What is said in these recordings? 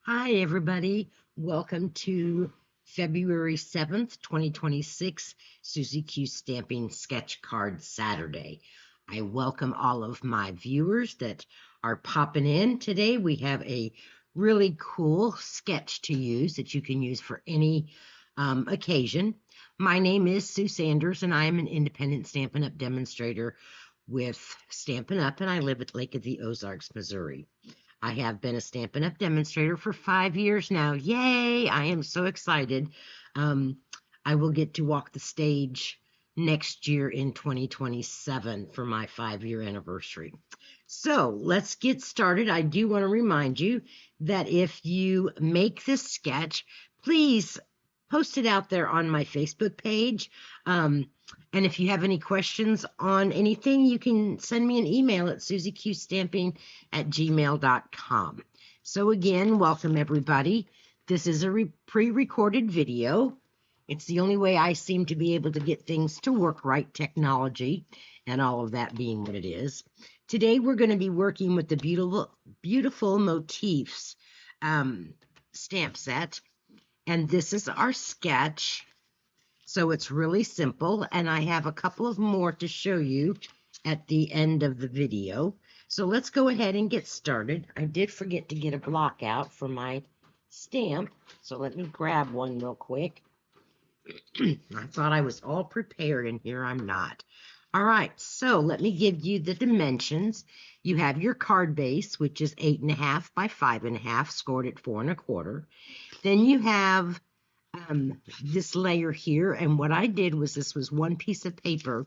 Hi, everybody. Welcome to February 7th, 2026, Susie Q Stamping Sketch Card Saturday. I welcome all of my viewers that are popping in today. We have a really cool sketch to use that you can use for any occasion. My name is Sue Sanders, and I am an independent Stampin' Up! Demonstrator with Stampin' Up!, and I live at Lake of the Ozarks, Missouri. I have been a Stampin' Up! Demonstrator for 5 years now. Yay! I am so excited. Um, I will get to walk the stage next year in 2027 for my 5-year anniversary. So let's get started. I do want to remind you that if you make this sketch, please post it out there on my Facebook page. And if you have any questions on anything, you can send me an email at susieqstamping@gmail.com. So again, welcome everybody. This is a pre-recorded video. It's the only way I seem to be able to get things to work right, technology, and all of that being what it is. Today we're going to be working with the beautiful motifs stamp set, and this is our sketch. So it's really simple, and I have a couple of more to show you at the end of the video. So let's go ahead and get started. I did forget to get a block out for my stamp, so let me grab one real quick. I thought I was all prepared, and here I'm not. All right, so let me give you the dimensions. You have your card base, which is 8.5 by 5.5, scored at 4.25. Then you have this layer here, and what I did was this was one piece of paper,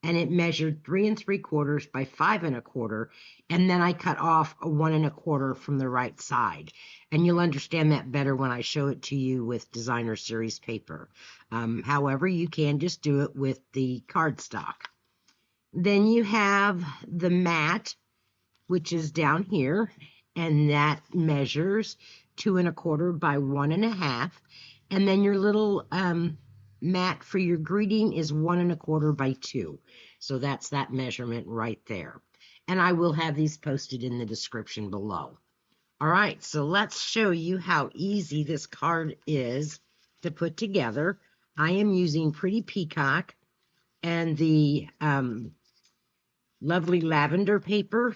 and it measured 3 3/4 by 5 1/4, and then I cut off a 1 1/4 from the right side, and you'll understand that better when I show it to you with designer series paper. However, you can just do it with the cardstock. Then you have the mat, which is down here, and that measures 2 1/4 by 1 1/2. And then your little mat for your greeting is 1 1/4 by 2. So that's that measurement right there. And I will have these posted in the description below. All right, so let's show you how easy this card is to put together. I am using Pretty Peacock and the lovely lavender paper.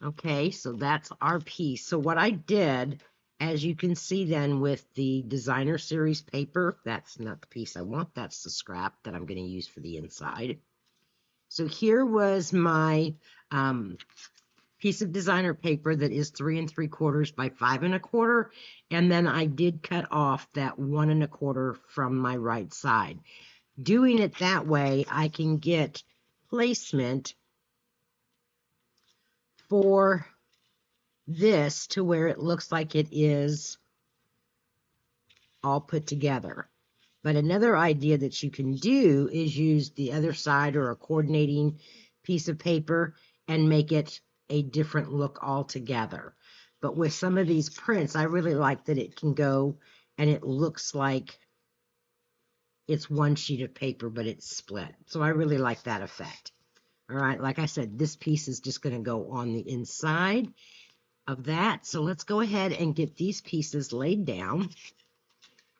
Okay, so that's our piece. So what I did, as you can see then with the designer series paper, that's not the piece I want, that's the scrap that I'm going to use for the inside. So here was my piece of designer paper that is 3 3/4 by 5 1/4, and then I did cut off that 1 1/4 from my right side. Doing it that way, I can get placement for this to where it looks like it is all put together. But another idea that you can do is use the other side or a coordinating piece of paper and make it a different look altogether. But with some of these prints, I really like that it can go and it looks like it's one sheet of paper, but it's split. So I really like that effect. All right, like I said, this piece is just going to go on the inside of that. So let's go ahead and get these pieces laid down.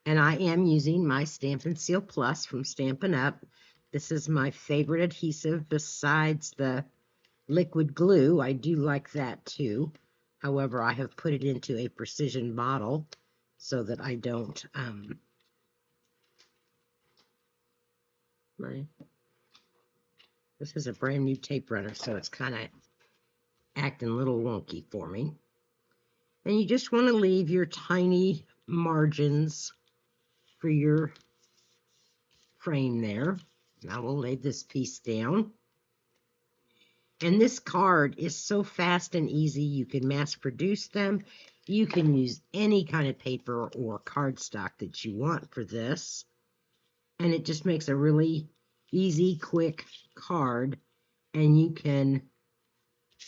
And I am using my Stampin' Seal Plus from Stampin' Up. This is my favorite adhesive besides the liquid glue. I do like that too. However, I have put it into a precision bottle so that I don't this is a brand new tape runner, so it's kind of acting a little wonky for me. And you just want to leave your tiny margins for your frame there. Now we'll lay this piece down. And this card is so fast and easy. You can mass produce them. You can use any kind of paper or cardstock that you want for this. And it just makes a really easy, quick card. And you can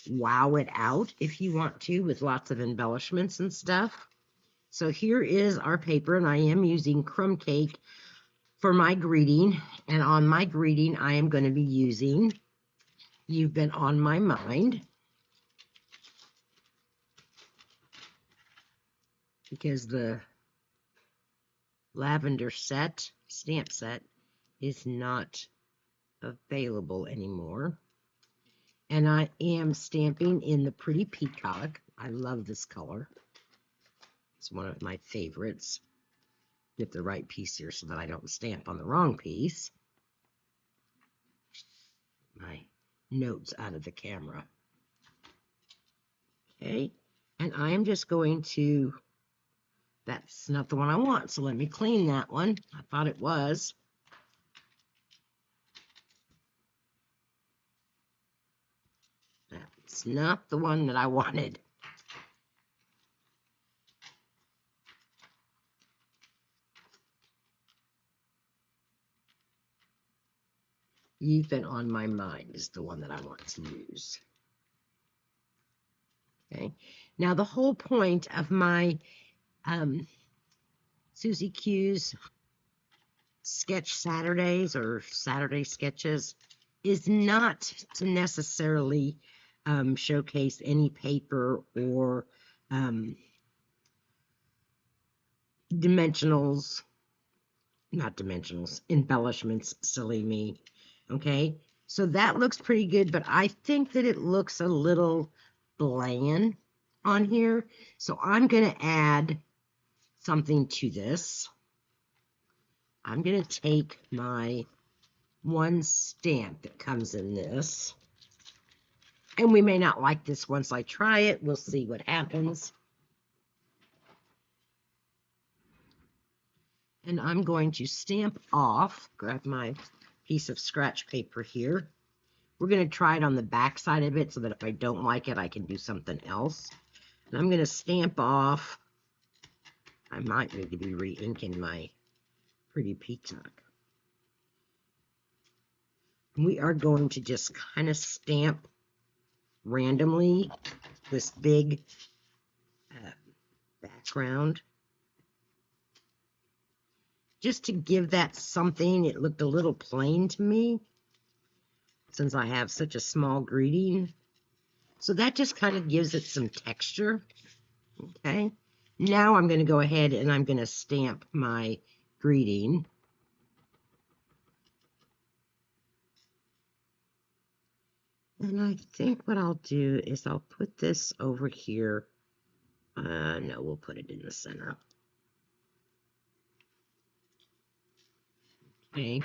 wow it out if you want to with lots of embellishments and stuff. So here is our paper, and I am using crumb cake for my greeting. And on my greeting, I am going to be using You've Been on My Mind. because the lavender stamp set, is not available anymore. And I am stamping in the Pretty Peacock. I love this color. It's one of my favorites. Get the right piece here so that I don't stamp on the wrong piece. My notes out of the camera. Okay, and I am just going to, that's not the one I want, so let me clean that one. I thought it was. That's not the one that I wanted. You've Been on My Mind is the one that I want to use. Okay, now the whole point of my Suzie Q's Sketch Saturdays or Saturday sketches is not to necessarily showcase any paper or embellishments, silly me. Okay, so that looks pretty good, but I think that it looks a little bland on here. So I'm going to add something to this. I'm going to take my one stamp that comes in this, and we may not like this once I try it. We'll see what happens. And I'm going to stamp off, grab my piece of scratch paper here. We're going to try it on the back side of it so that if I don't like it, I can do something else. And I'm going to stamp off. I might need to be re-inking my Pretty Peacock. We are going to just kind of stamp randomly this big background. Just to give that something. It looked a little plain to me since I have such a small greeting. So that just kind of gives it some texture. Okay. Now I'm going to go ahead and I'm going to stamp my greeting. And I think what I'll do is I'll put this over here. No, we'll put it in the center. Okay.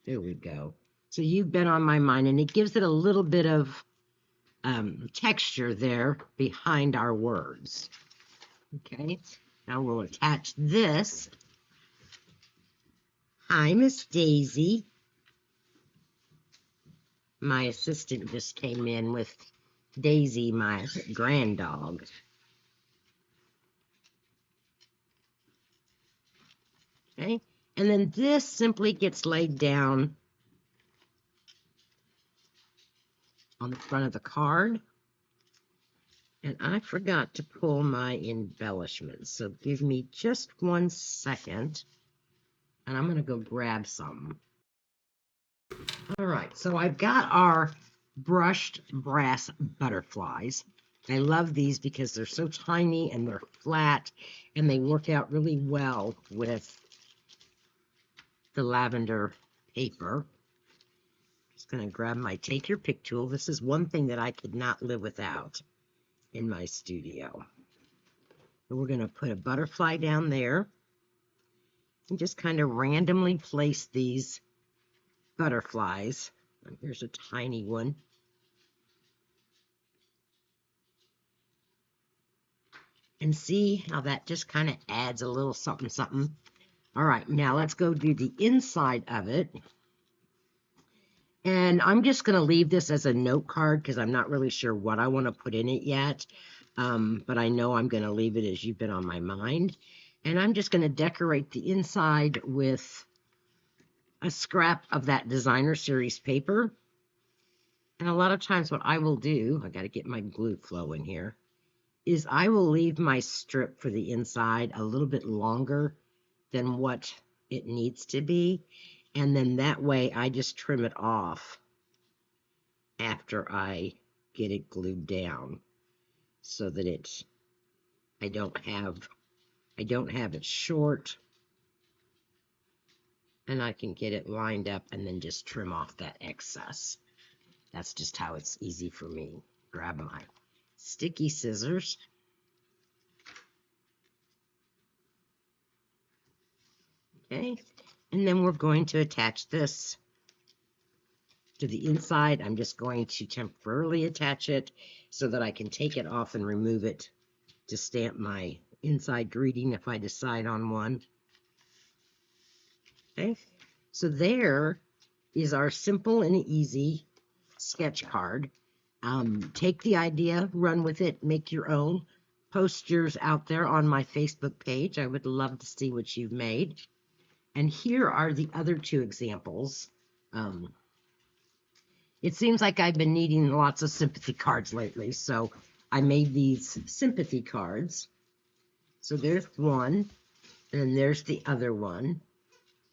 There we go. So You've Been on My Mind, and it gives it a little bit of texture there behind our words. Okay. Now we'll attach this. Hi, Miss Daisy. My assistant just came in with Daisy, my grand dog. Okay, and then this simply gets laid down on the front of the card. And I forgot to pull my embellishments, so give me just 1 second, and I'm going to go grab some. All right, so I've got our brushed brass butterflies. I love these because they're so tiny and they're flat, and they work out really well with the lavender paper. Just going to grab my Take Your Pick tool. This is one thing that I could not live without in my studio. So we're going to put a butterfly down there and just kind of randomly place these butterflies. Here's a tiny one. And see how that just kind of adds a little something, something. All right, now let's go do the inside of it. And I'm just going to leave this as a note card because I'm not really sure what I want to put in it yet. But I know I'm going to leave it as You've Been on My Mind. And I'm just going to decorate the inside with a scrap of that Designer Series paper. And a lot of times what I will do, I got to get my glue flow in here, is I will leave my strip for the inside a little bit longer than what it needs to be. And then that way I just trim it off after I get it glued down so that it I don't have it short, and I can get it lined up and then just trim off that excess. That's just how it's easy for me. Grab my sticky scissors. Okay, and then we're going to attach this to the inside. I'm just going to temporarily attach it so that I can take it off and remove it to stamp my inside greeting if I decide on one. Okay, so there is our simple and easy sketch card. Take the idea, run with it, make your own. Post yours out there on my Facebook page. I would love to see what you've made. And here are the other two examples. It seems like I've been needing lots of sympathy cards lately, so I made these sympathy cards. So there's one, and then there's the other one,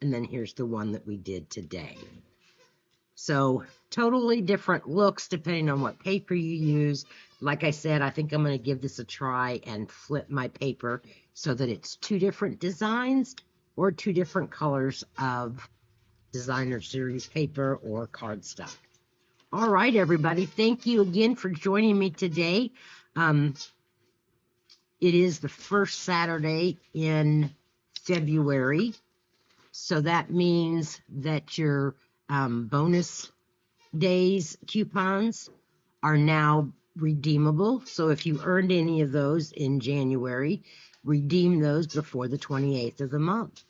and then here's the one that we did today. So totally different looks depending on what paper you use. Like I said, I think I'm going to give this a try and flip my paper so that it's two different designs or two different colors of designer series paper or cardstock. All right, everybody. Thank you again for joining me today. It is the first Saturday in February, so that means that your bonus days coupons are now redeemable. So if you earned any of those in January, redeem those before the 28th of the month.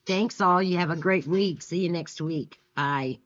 Thanks all. You have a great week. See you next week. Bye.